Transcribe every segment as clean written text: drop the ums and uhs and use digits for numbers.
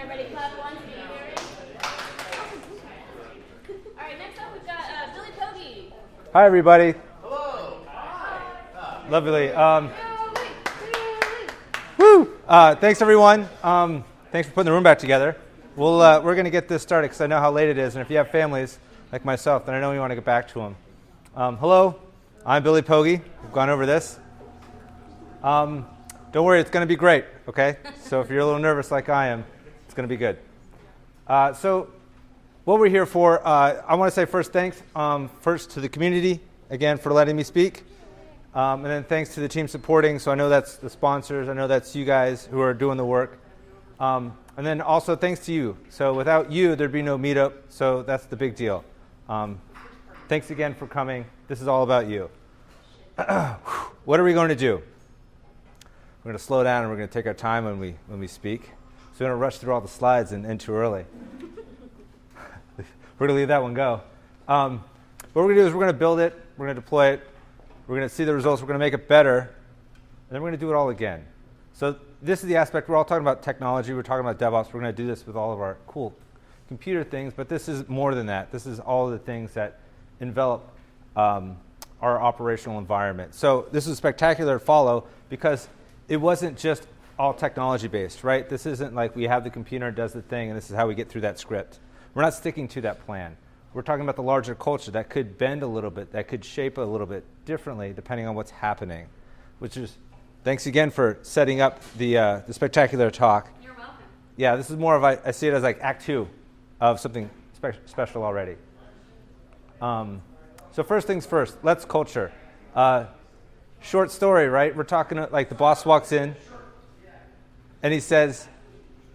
Ready, clap once, can you hear me? All right, next up we've got Billy Poggi. Hi, everybody. Hello. Lovely. Woo! Thanks, everyone. Thanks for putting the room back together. We're going to get this started because I know how late it is, and if you have families like myself, then I know you want to get back to them. Hello, I'm Billy Poggi. We've gone over this. Don't worry, it's going to be great, okay? So if you're a little nervous like I am, it's going to be good. So what we're here for, I want to say first thanks first to the community, again, for letting me speak. And then thanks to the team supporting. So I know that's the sponsors. I know that's you guys who are doing the work. And then also thanks to you. So without you, there'd be no meetup. So that's the big deal. Thanks again for coming. This is all about you. What are we going to do? We're going to slow down and we're going to take our time when we speak. So we don't rush through all the slides and end too early. We're going to leave that one go. What we're going to do is we're going to build it. We're going to deploy it. We're going to see the results. We're going to make it better. And then we're going to do it all again. So this is the aspect. We're all talking about technology. We're talking about DevOps. We're going to do this with all of our cool computer things. But this is more than that. This is all of the things that envelop our operational environment. So this is spectacular to follow because it wasn't just all technology-based, right? This isn't like we have the computer and does the thing, and this is how we get through that script. We're not sticking to that plan. We're talking about the larger culture that could bend a little bit, that could shape a little bit differently depending on what's happening, which is, thanks again for setting up the spectacular talk. You're welcome. Yeah, this is more of, I see it as like Act 2 of something special already. So first things first, let's culture. Short story, right? We're talking like the boss walks in and he says,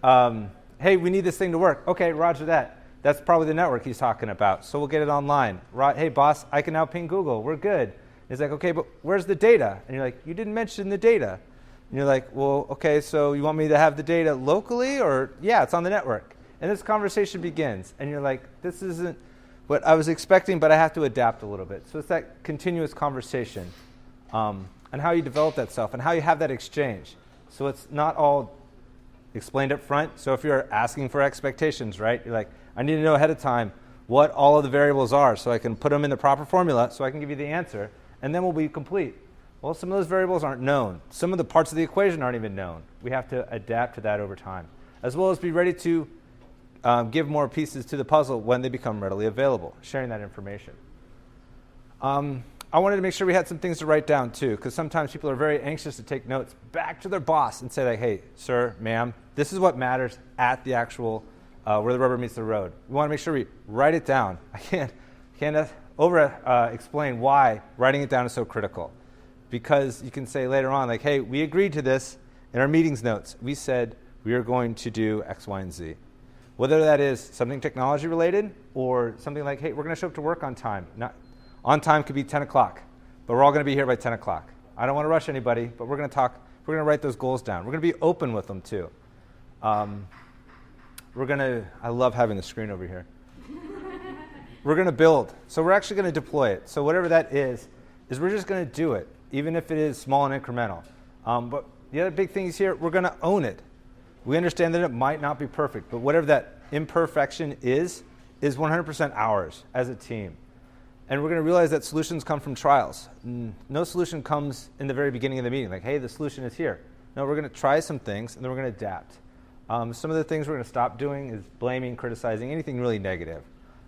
hey, we need this thing to work. Okay, roger that. That's probably the network he's talking about. So we'll get it online. Hey, boss, I can now ping Google. We're good. He's like, okay, but where's the data? And you're like, you didn't mention the data. And you're like, well, okay, so you want me to have the data locally or, yeah, it's on the network. And this conversation begins. And you're like, this isn't what I was expecting, but I have to adapt a little bit. So it's that continuous conversation and how you develop that stuff and how you have that exchange. So it's not all explained up front. So if you're asking for expectations, right, you're like, I need to know ahead of time what all of the variables are so I can put them in the proper formula so I can give you the answer, and then we'll be complete. Well, some of those variables aren't known. Some of the parts of the equation aren't even known. We have to adapt to that over time, as well as be ready to give more pieces to the puzzle when they become readily available, sharing that information. I wanted to make sure we had some things to write down, too, because sometimes people are very anxious to take notes back to their boss and say, like, hey, sir, ma'am, this is what matters at the actual where the rubber meets the road. We want to make sure we write it down. I can't explain why writing it down is so critical. Because you can say later on, like, hey, we agreed to this in our meetings notes. We said we are going to do X, Y, and Z. Whether that is something technology related or something like, hey, we're going to show up to work on time. On time could be 10 o'clock, but we're all going to be here by 10 o'clock. I don't want to rush anybody, but we're going to talk. We're going to write those goals down. We're going to be open with them, too. I love having the screen over here. We're going to build. So we're actually going to deploy it. So whatever that is we're just going to do it, even if it is small and incremental. But the other big thing is here, we're going to own it. We understand that it might not be perfect, but whatever that imperfection is 100% ours as a team. And we're going to realize that solutions come from trials. No solution comes in the very beginning of the meeting, like, hey, the solution is here. No, we're going to try some things, and then we're going to adapt. Some of the things we're going to stop doing is blaming, criticizing, anything really negative.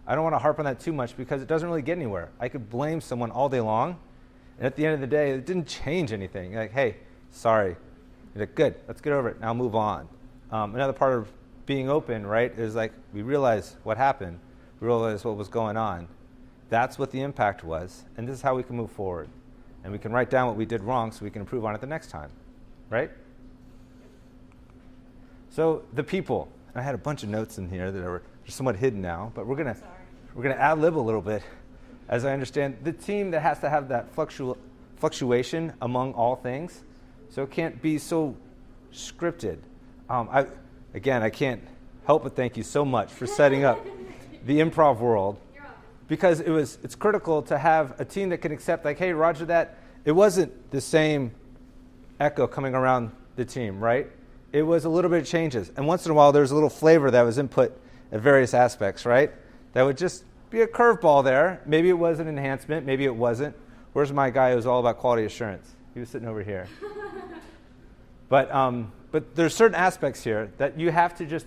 I don't want to harp on that too much because it doesn't really get anywhere. I could blame someone all day long, and at the end of the day, it didn't change anything. You're like, hey, sorry. You're like, good, let's get over it. Now move on. Another part of being open, right, is like we realize what happened. We realize what was going on. That's what the impact was, and this is how we can move forward. And we can write down what we did wrong so we can improve on it the next time, right? So the people, I had a bunch of notes in here that are somewhat hidden now, but we're gonna ad-lib a little bit, as I understand. The team that has to have that fluctuation among all things, so it can't be so scripted. I can't help but thank you so much for setting up the improv world, because it's critical to have a team that can accept, like, hey, roger that. It wasn't the same echo coming around the team, right? it was a little bit of changes. And once in a while, there was a little flavor that was input at various aspects, right? That would just be a curveball there. Maybe it was an enhancement. Maybe it wasn't. Where's my guy who's all about quality assurance? He was sitting over here. But there's certain aspects here that you have to just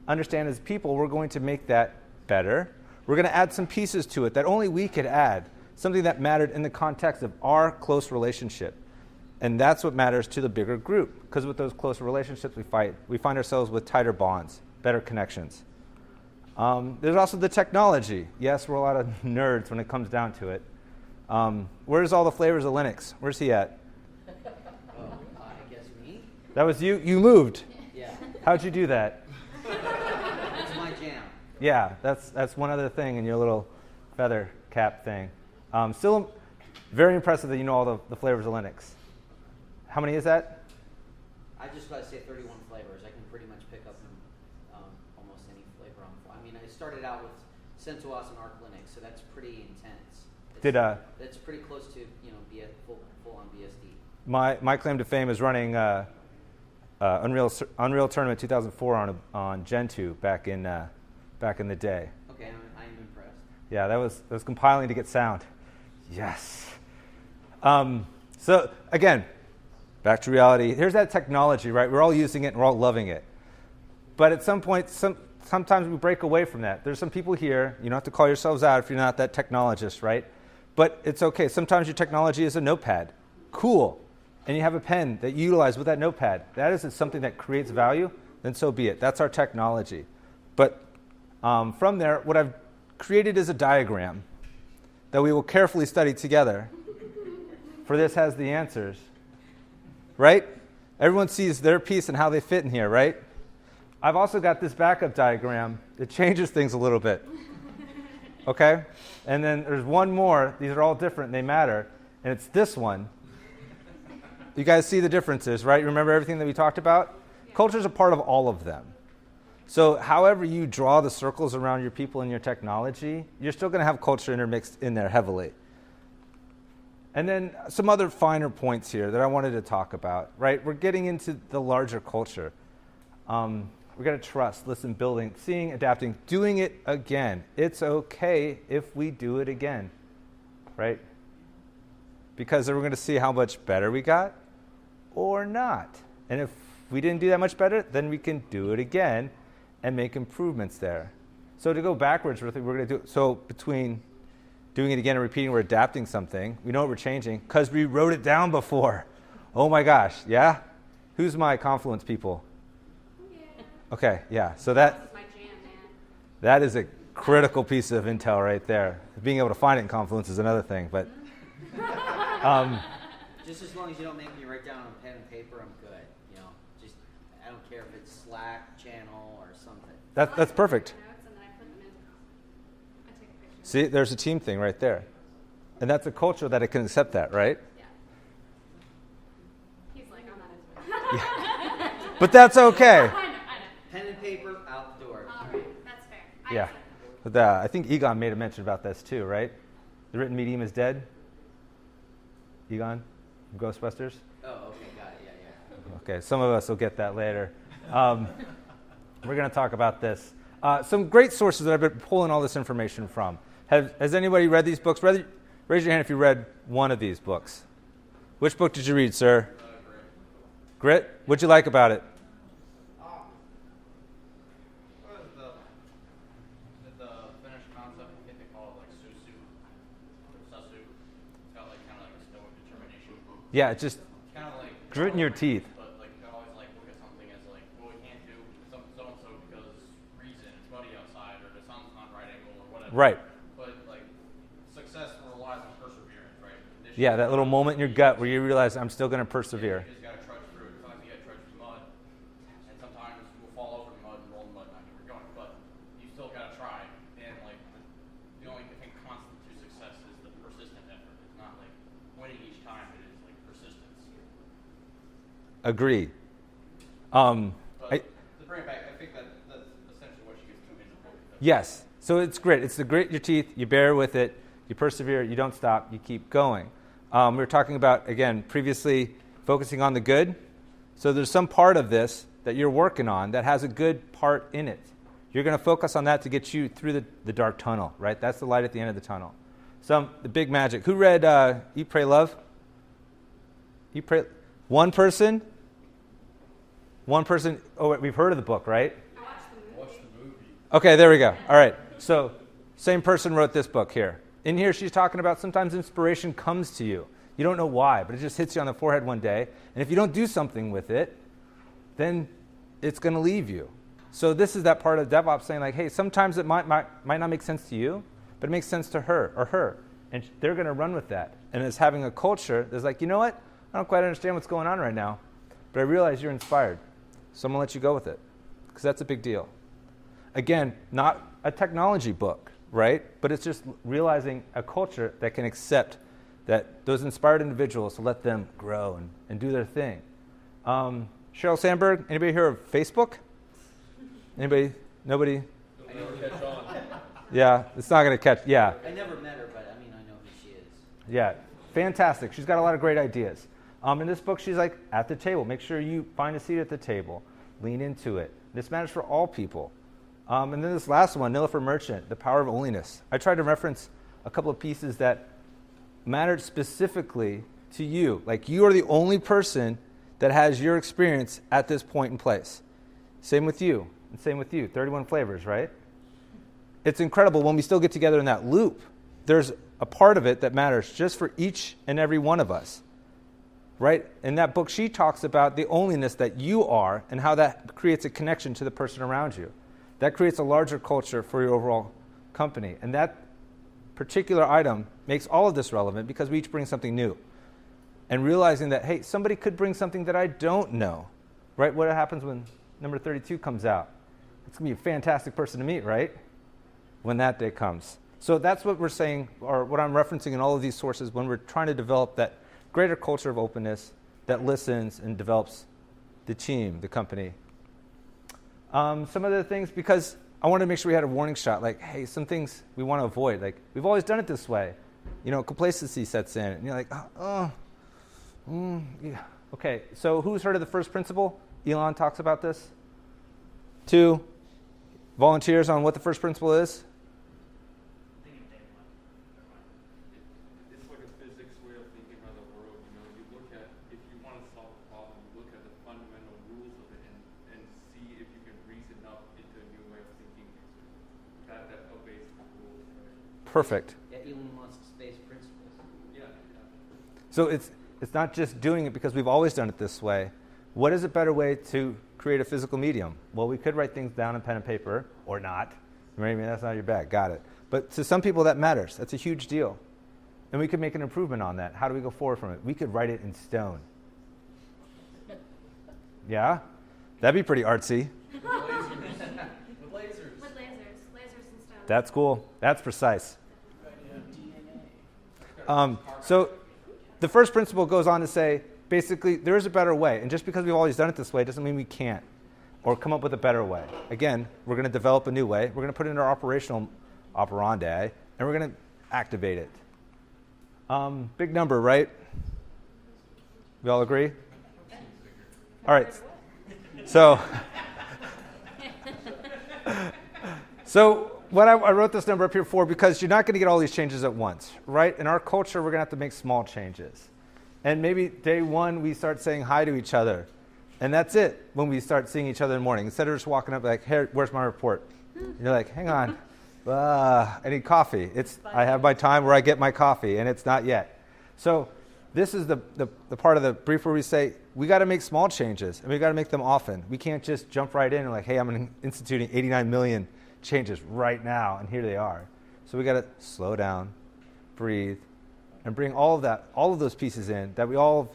understand as people, we're going to make that better. We're going to add some pieces to it that only we could add, something that mattered in the context of our close relationship. And that's what matters to the bigger group, because with those close relationships, we find ourselves with tighter bonds, better connections. There's also the technology. Yes, we're a lot of nerds when it comes down to it. Where's all the flavors of Linux? Where's he at? I guess me? That was you? You moved. Yeah. How'd you do that? It's my jam. Yeah, that's one other thing in your little feather cap thing. Still very impressive that you know all the flavors of Linux. How many is that? I just about to say 31 flavors. I can pretty much pick up almost any flavor on the fly. I mean, I started out with CentOS and Arch Linux, so that's pretty intense. That's pretty close to full on BSD. My claim to fame is running Unreal Tournament 2004 on Gentoo back in the day. Okay, I'm impressed. Yeah, that was compiling to get sound. Yes. So again, back to reality. Here's that technology, right? We're all using it and we're all loving it. But at some point, sometimes we break away from that. There's some people here, you don't have to call yourselves out if you're not that technologist, right? But it's okay. Sometimes your technology is a notepad. Cool. And you have a pen that you utilize with that notepad. That isn't something that creates value, then so be it. That's our technology. But from there, what I've created is a diagram that we will carefully study together. For this has the answers. Right? Everyone sees their piece and how they fit in here, right? I've also got this backup diagram. It changes things a little bit. Okay? And then there's one more. These are all different. They matter. And it's this one. You guys see the differences, right? Remember everything that we talked about? Yeah. Culture is a part of all of them. So however you draw the circles around your people and your technology, you're still going to have culture intermixed in there heavily. And then some other finer points here that I wanted to talk about, right? We're getting into the larger culture. We've got to trust, listen, building, seeing, adapting, doing it again. It's okay if we do it again, right? Because then we're going to see how much better we got or not. And if we didn't do that much better, then we can do it again and make improvements there. So to go backwards, we're going to do so between doing it again and repeating, we're adapting something. We know what we're changing because we wrote it down before. Oh my gosh, yeah? Who's my Confluence people? Yeah. Okay, yeah. So This is my jam, man. that is a critical piece of intel right there. Being able to find it in Confluence is another thing, but Just as long as you don't make me write down on pen and paper, I'm good. Just I don't care if it's Slack, channel, or something. that's perfect. Notes and then I put them in. I take a picture. See, there's a team thing right there. And that's a culture that it can accept that, right? Yeah. He's like, I'm not into it. But that's okay. I know. Pen and paper out the door. All right, that's fair. I Yeah. accept it. But I think Egon made a mention about this too, right? The written medium is dead. Egon from Ghostbusters? Oh, okay, got it. Yeah. Okay, some of us will get that later. We're going to talk about this. Some great sources that I've been pulling all this information from. Has anybody read these books? Raise your hand if you read one of these books. Which book did you read, sir? Grit. What'd you like about it? What is the Finnish concept? I think they call it like susu or susu. It's got like kind of like a stoic determination. Yeah, it's just It's kind of like grit in your teeth. But like I always like look at something as like, well, we can't do so and so because reason it's muddy outside or the sun's not right angle or whatever. Right. But like success relies on perseverance, right? Conditions Yeah, that little moment in your gut where you realize I'm still going to persevere. You just gotta trudge through it. Sometimes you gotta trudge through mud, and sometimes we'll fall over the mud and roll in the mud, not get where we're going. But you still gotta try. And like the only thing constant to success is the persistent effort. It's not like winning each time. It is like persistence. Agreed. But to bring it back, I think that's essentially what she gets to in the book. Yes. So it's grit. It's the grit in your teeth. You bear with it. You persevere. You don't stop. You keep going. We were talking about, again, previously focusing on the good. So there's some part of this that you're working on that has a good part in it. You're going to focus on that to get you through the dark tunnel, right? That's the light at the end of the tunnel. The big magic. Who read Eat, Pray, Love? Eat, Pray. One person. Oh, wait, we've heard of the book, right? Watch the movie. Okay, there we go. All right. So same person wrote this book here. In here, she's talking about sometimes inspiration comes to you. You don't know why, but it just hits you on the forehead one day. And if you don't do something with it, then it's going to leave you. So this is that part of DevOps saying like, hey, sometimes it might not make sense to you, but it makes sense to her. And they're going to run with that. And it's having a culture that's like, you know what? I don't quite understand what's going on right now, but I realize you're inspired. So I'm going to let you go with it because that's a big deal. Again, not a technology book, right? But it's just realizing a culture that can accept that those inspired individuals, to let them grow and do their thing. Sheryl Sandberg, anybody hear of Facebook? Anybody? Nobody? I never catch on. Yeah, it's not going to catch. Yeah. I never met her, but I mean, I know who she is. Yeah, fantastic. She's got a lot of great ideas. In this book, she's like, at the table. Make sure you find a seat at the table. Lean into it. This matters for all people. And then this last one, Nilofer Merchant, The Power of Onlyness. I tried to reference a couple of pieces that mattered specifically to you. Like you are the only person that has your experience at this point in place. Same with you, and same with you. 31 flavors, right? It's incredible when we still get together in that loop. There's a part of it that matters just for each and every one of us, right? In that book, she talks about the onlyness that you are and how that creates a connection to the person around you. That creates a larger culture for your overall company. And that particular item makes all of this relevant because we each bring something new. And realizing that, hey, somebody could bring something that I don't know, right? What happens when number 32 comes out? It's going to be a fantastic person to meet, right? When that day comes. So that's what we're saying, or what I'm referencing in all of these sources when we're trying to develop that greater culture of openness that listens and develops the team, the company. Some other things, because I wanted to make sure we had a warning shot, like, hey, some things we want to avoid. Like, we've always done it this way. You know, complacency sets in, and you're like, yeah. Okay, so who's heard of the first principle? Elon talks about this. 2 volunteers on what the first principle is? It's like a physics way of thinking about the world. You know, you look at, if you want to solve a problem, you look at the fundamental rules of it and see if you can reason up into a new way of thinking. That obeys the rules, right? Perfect. Yeah, Elon Musk's space principles. Yeah. So it's not just doing it because we've always done it this way. What is a better way to create a physical medium? Well, we could write things down in pen and paper, or not. Maybe that's not your bag. Got it. But to some people, that matters. That's a huge deal. And we could make an improvement on that. How do we go forward from it? We could write it in stone. Yeah? That'd be pretty artsy. With lasers. With lasers and stone. That's cool. That's precise. So the first principle goes on to say, basically, there is a better way. And just because we've always done it this way doesn't mean we can't or come up with a better way. Again, we're going to develop a new way. We're going to put it in our operational operandi, and we're going to activate it. Big number, right? We all agree? All right. So what I wrote this number up here for, because you're not going to get all these changes at once, right? In our culture, we're going to have to make small changes. And maybe day one, we start saying hi to each other. And that's it when we start seeing each other in the morning. Instead of just walking up like, hey, where's my report? And you're like, hang on. I need coffee. I have my time where I get my coffee, and it's not yet. So this is the part of the brief where we say, we got to make small changes, and we got to make them often. We can't just jump right in and like, hey, I'm instituting 89 million changes right now, and here they are. So we got to slow down, breathe, and bring all of those pieces in that we all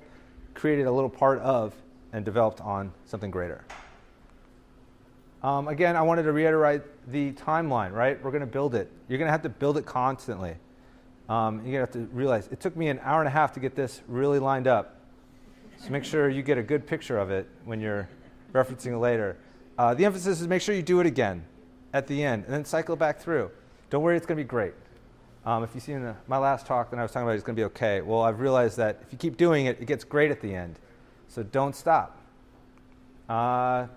created a little part of and developed on something greater. Again, I wanted to reiterate the timeline, right? We're going to build it. You're going to have to build it constantly. You're going to have to realize it took me an hour and a half to get this really lined up. So make sure you get a good picture of it when you're referencing it later. The emphasis is make sure you do it again at the end and then cycle back through. Don't worry, it's going to be great. If you see in my last talk, then I was talking about it's going to be okay. Well, I've realized that if you keep doing it, it gets great at the end. So don't stop.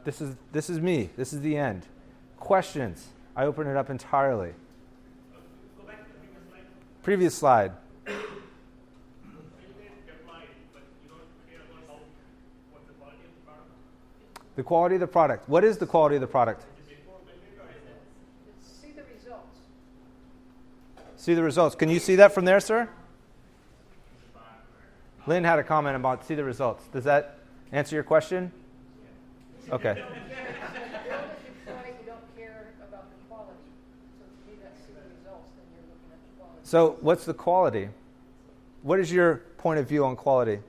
This is me. This is the end. Questions? I open it up entirely. Go back to the Previous previous slide. slide. You can apply it, but you don't care about what's the quality of the product. The quality of the product. What is the quality of the product? Before building or is it? See the results. See the results. Can you see that from there, sir? Lynn had a comment about see the results. Does that answer your question? Okay. Build it, deploy, you don't care about the quality. So to me, that's see the results, then you're looking at the quality. So what's the quality? What is your point of view on quality?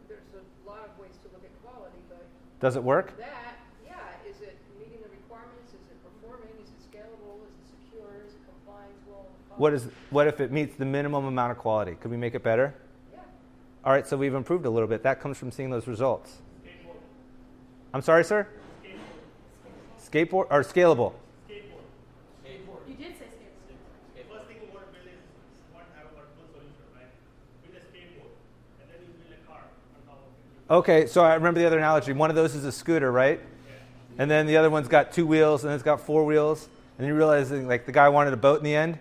There's a lot of ways to look at quality, but Does it work? that, yeah, is it meeting the requirements? Is it performing? Is it scalable? Is it secure? Is it compliant? Well, What if it meets the minimum amount of quality? Could we make it better? yeah. All right, so we've improved a little bit. That comes from seeing those results. I'm sorry, sir? Skateboard or scalable? You did say skateboard. First thing you want to build is you want to have a vertical solution, right? Build a skateboard, and then you build a car on top of it. Okay, so I remember the other analogy. One of those is a scooter, right? And then the other one's got 2 wheels, and it's got 4 wheels. And you realize like the guy wanted a boat in the end.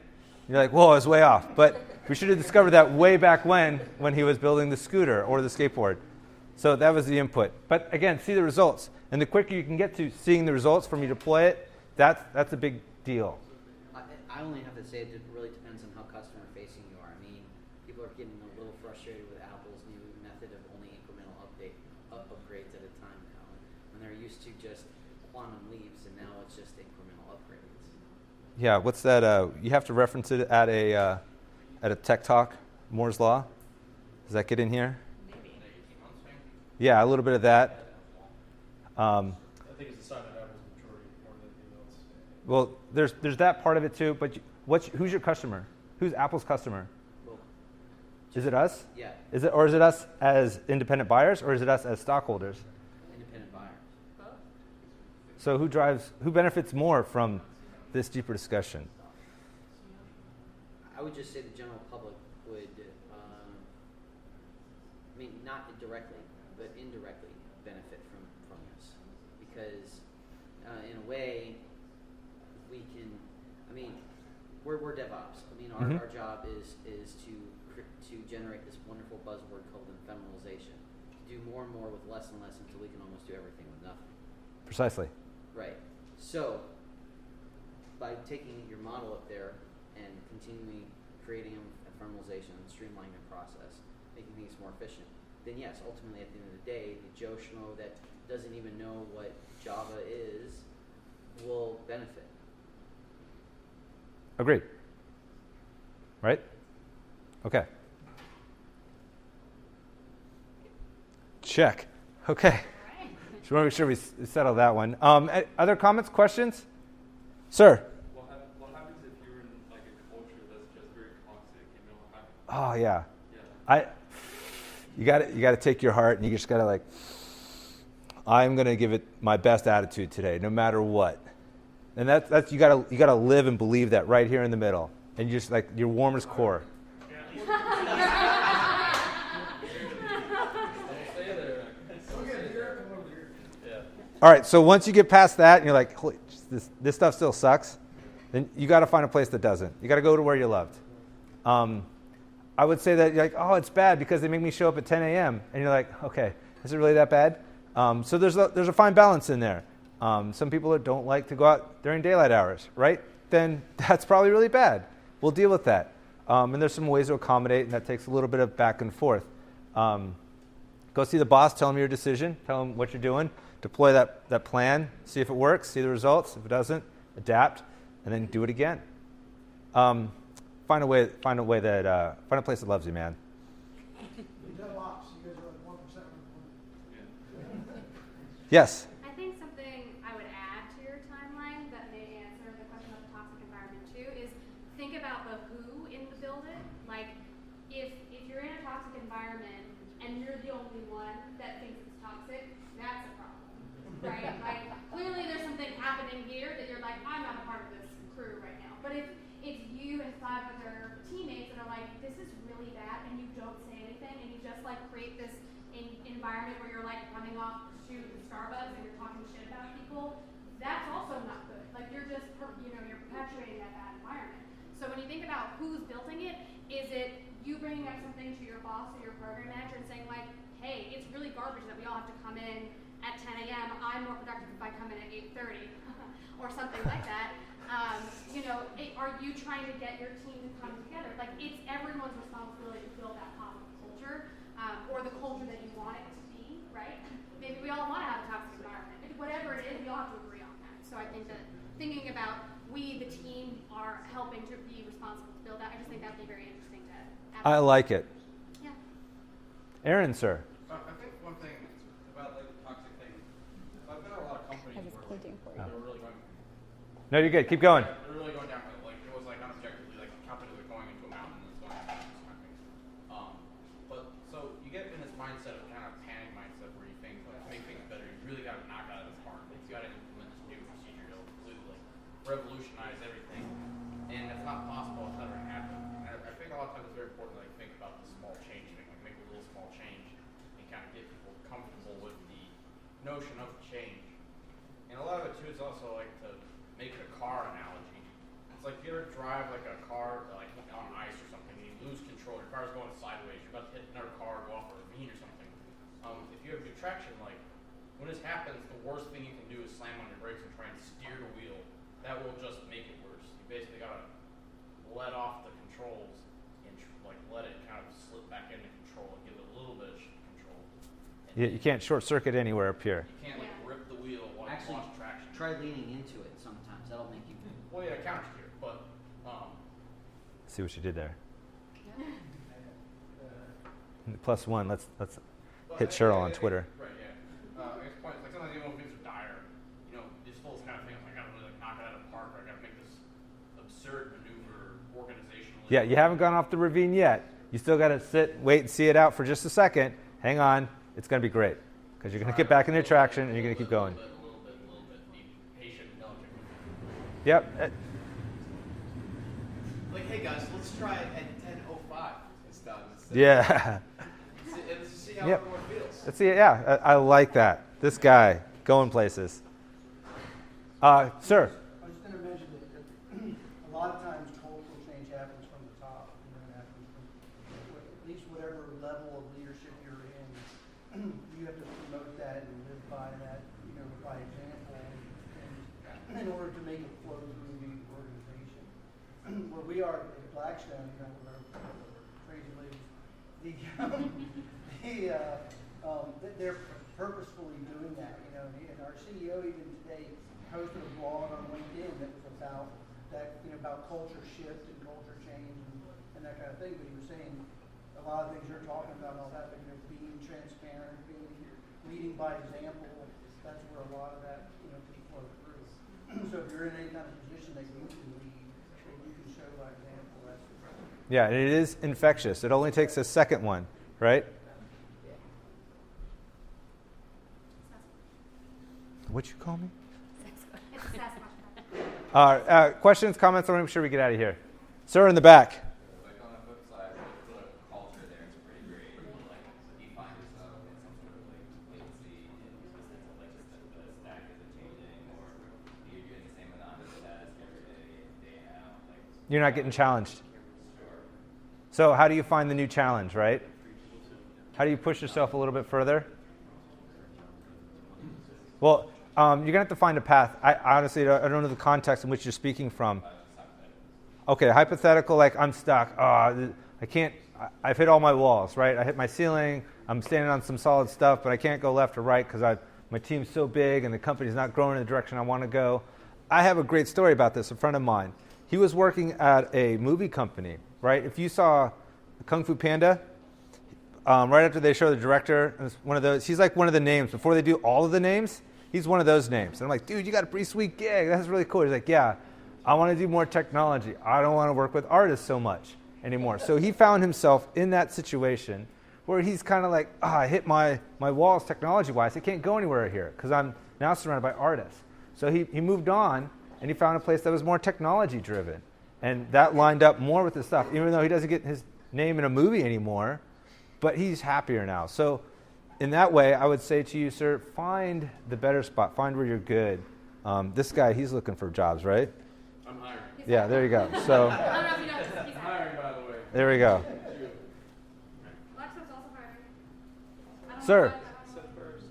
You're like, whoa, I was way off. But we should have discovered that way back when he was building the scooter or the skateboard. So that was the input. But again, see the results. And the quicker you can get to seeing the results from you deploy it, that's a big deal. I only have to say it really depends on how customer facing you are. I mean, people are getting a little frustrated with Apple's new method of only incremental upgrades at a time now. When they're used to just quantum leaps, and now it's just incremental upgrades. Yeah, what's that? You have to reference it at a tech talk, Moore's Law. Does that get in here? Yeah, a little bit of that. I think it's a sign of Apple's maturity more than anything else. Well, there's that part of it too. But who's your customer? Who's Apple's customer? Well, Is it us? yeah, Is it us as independent buyers, or is it us as stockholders? independent buyers. So who benefits more from this deeper discussion? I would just say the general public would, not directly, but indirectly benefit from this. Because in a way, we can, we're DevOps. Our job is to generate this wonderful buzzword called ephemeralization. Do more and more with less and less until we can almost do everything with nothing. Precisely. Right. So, by taking your model up there and continually creating ephemeralization and streamlining the process, making things more efficient, then yes, ultimately at the end of the day, the Joe Schmo that doesn't even know what Java is will benefit. Agreed. Right? Okay. Check. Okay. Just want to make sure we settle that one. Other comments, questions? Sir? What happens if you're in like a culture that's just very toxic, Oh, yeah. Yeah. You got to take your heart and you just got to I'm going to give it my best attitude today, no matter what. And that's you got to live and believe that right here in the middle, and you just your warmest core. All right, so once you get past that and you're like, holy, this stuff still sucks, then you got to find a place that doesn't. You got to go to where you're loved. I would say that you're like, oh, it's bad because they make me show up at 10 a.m. And you're like, okay, is it really that bad? So there's a fine balance in there. Some people don't like to go out during daylight hours, right? Then that's probably really bad. We'll deal with that. And there's some ways to accommodate, and that takes a little bit of back and forth. Go see the boss, tell him your decision, tell him what you're doing, deploy that plan, see if it works, see the results. If it doesn't, adapt, and then do it again. Find a place that loves you, man. DevOps, you guys are like 1%. Yes. I think something I would add to your timeline that may answer the question of the toxic environment too is think about the who in the building. Like if you're in a toxic environment and you're the only one that thinks it's toxic, that's a problem, right? Like clearly there's something happening here that you're like, I'm not a part of this crew right now. But if it's you and 5 other teammates that are like, this is really bad, and you don't say anything, and you just create this environment where you're like coming off to the Starbucks and you're talking shit about people, that's also not good. Like you're just, you're perpetuating that bad environment. So when you think about who's building it, is it you bringing up something to your boss or your program manager and saying like, hey, it's really garbage that we all have to come in at 10 a.m. I'm more productive if I come in at 8:30 or something like that. Are you trying to get your team to come together? Like it's everyone's responsibility to build that positive culture or the culture that you want it to be, right? Maybe we all want to have a toxic environment. Whatever it is, we all have to agree on that. So I think that thinking about we, the team, are helping to be responsible to build that, I just think that would be very interesting to have. I like it. Yeah. Aaron, sir. I think one thing about like the toxic thing, I've been at a lot of companies where like, they're really going. No, you're good. Keep going. They're really going down. Like it was like unobjectively, like companies are going into a mountain and it's going down this kind of thing. But so you get in this mindset of kind of panic mindset where you think like to make things better, you really got to knock out of this park. Like, you got to implement this new procedure to completely like revolutionize everything, and it's not possible. It's never going to happen. And I think a lot of times it's very important to like think about the small change thing, like make a little small change and kind of get people comfortable with the notion of change. And a lot of it too is also like to make a car analogy. It's like if you ever drive like a car like on ice or something and you lose control, your car's going sideways, you're about to hit another car, go off a ravine or something. If you have good traction, like when this happens, the worst thing you can do is slam on your brakes and try and steer the wheel. That will just make it worse. You basically gotta let off the controls and like let it kind of slip back into control and give it a little bit of control. You can't short circuit anywhere up here. You can't like rip the wheel while you lost traction. Try leaning into it sometimes. That'll make you. Well, yeah, counter steer, but See what you did there. +1. Let's hit Cheryl on Twitter. Right, yeah. I guess point, like sometimes even when things are dire, this whole kind of thing, I gotta really like knock it out of the park, or I gotta make this absurd maneuver organizationally. Yeah, you haven't gone off the ravine yet. You still got to sit, wait, and see it out for just a second. Hang on. It's going to be great because you're going to get back into traction and you're going to keep going. A little bit. Be patient and delicate. Yep. Like, hey guys, let's try it at 10:05 instead. Yeah. Let's see how Yep. everyone feels. Let's see. Yeah, I like that. This guy going places. Sir. I was just going to mention that a lot of times cultural change happens from the top. It happens from at least whatever level of leadership you're in. You have to promote that and live by that, by example, and in order to make it flow through the organization. Where we are at Blackstone, with our crazy ladies, they're purposefully doing that, and our CEO even today posted a blog on LinkedIn that was about that, about culture shift and culture change and that kind of thing. But he was saying a lot of things you're talking about, and all that, but being transparent, leading by example. That's where a lot of that, can flow through. So if you're in any kind of position that you can lead, that you can show by example. That's Yeah, and it is infectious. It only takes a second one, right? What'd you call me? It's a Sasquatch. Questions, comments? I want to make sure we get out of here. Sir in the back. Like on the flip side, the culture there is pretty great. Like you find yourself in some sort of like latency in the sense of like just the stack isn't changing, or you're doing the same amount of tasks every day out. Like You're not getting challenged. Sure. So how do you find the new challenge, right? How do you push yourself a little bit further? Well, you're going to have to find a path. I honestly don't know the context in which you're speaking from. Okay, hypothetical, like I'm stuck. I can't, I've hit all my walls, right? I hit my ceiling. I'm standing on some solid stuff, but I can't go left or right because my team's so big and the company's not growing in the direction I want to go. I have a great story about this. A friend of mine, he was working at a movie company, right? If you saw Kung Fu Panda, right after they show the director, and it's one of those, he's like one of the names. Before they do all of the names, he's one of those names. And I'm like, dude, you got a pretty sweet gig. That's really cool. He's like, yeah, I want to do more technology. I don't want to work with artists so much anymore. So he found himself in that situation where he's kind of like, I hit my walls technology-wise. I can't go anywhere here because I'm now surrounded by artists. So he moved on, and he found a place that was more technology-driven. And that lined up more with his stuff, even though he doesn't get his name in a movie anymore, but he's happier now. So in that way, I would say to you, sir, find the better spot. Find where you're good. This guy, he's looking for jobs, right? I'm hiring. Yeah, there you go. So I don't know if you know this. He's Hiring, by the way. there we go. Alexa's also hiring. I don't know Sir. why- So first,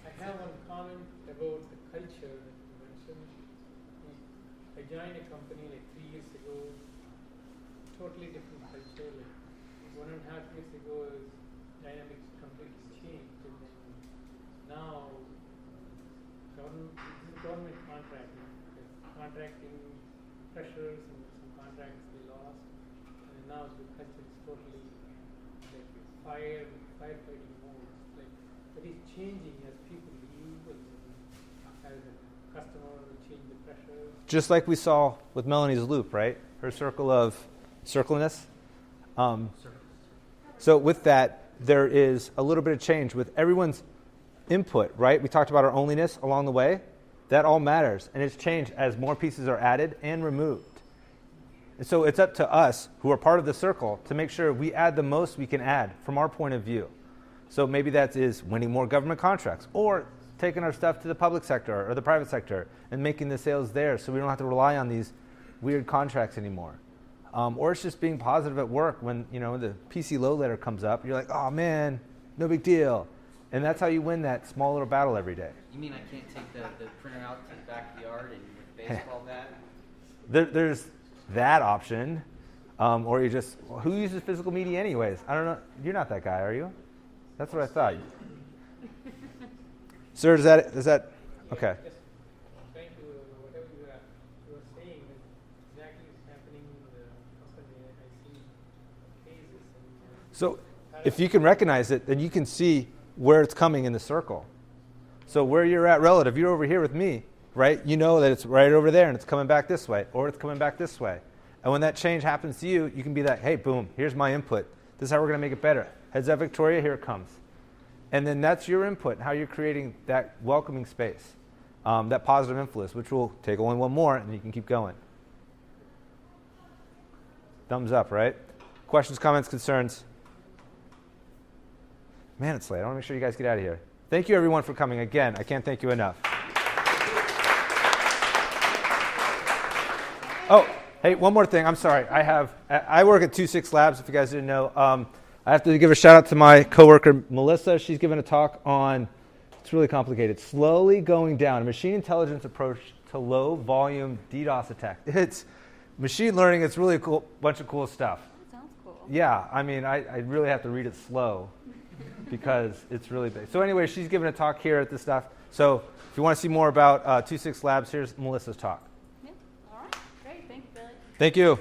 I have one comment about the culture that you mentioned. I joined a company like 3 years ago, totally different culture. Like 1.5 years ago, dynamics completely changed, and then now government contracting, contracting pressures and some contracts they lost, and now the culture is totally like firefighting mode. Like that is changing as people leave, and as a customer change the pressures. Just like we saw with Melanie's loop, right? Her circle of circleness. So with that, there is a little bit of change with everyone's input, right? We talked about our onlyness along the way. That all matters, and it's changed as more pieces are added and removed. And so it's up to us, who are part of the circle, to make sure we add the most we can add from our point of view. So maybe that is winning more government contracts, or taking our stuff to the public sector or the private sector and making the sales there so we don't have to rely on these weird contracts anymore. Or it's just being positive at work when, the PC low letter comes up. You're like, oh man, no big deal. And that's how you win that small little battle every day. You mean I can't take the printer out to the backyard and baseball bat? There's that option. Or you just, who uses physical media anyways? I don't know. You're not that guy, are you? That's what I thought. Sir, is that okay? Just trying to, whatever you were saying, is exactly what's happening in the company. I see cases. So if you can recognize it, then you can see where it's coming in the circle. So where you're at relative, you're over here with me, right? You know that it's right over there and it's coming back this way, or it's coming back this way. And when that change happens to you, you can be like, hey, boom, here's my input. This is how we're going to make it better. Heads up, Victoria, here it comes. And then that's your input, how you're creating that welcoming space, that positive influence, which will take only one more, and you can keep going. Thumbs up, right? Questions, comments, concerns? Man, it's late. I want to make sure you guys get out of here. Thank you, everyone, for coming. Again, I can't thank you enough. Oh, hey, one more thing. I'm sorry. I work at 26 Labs, if you guys didn't know. I have to give a shout out to my coworker, Melissa. She's given a talk on, it's really complicated, slowly going down, a machine intelligence approach to low volume DDoS attack. It's machine learning. It's really a cool, bunch of cool stuff. That sounds cool. Yeah, I mean, I really have to read it slow because it's really big. So anyway, she's giving a talk here at this stuff. So if you want to see more about 26 Labs, here's Melissa's talk. Yeah. All right. Great. Thank you, Billy. Thank you.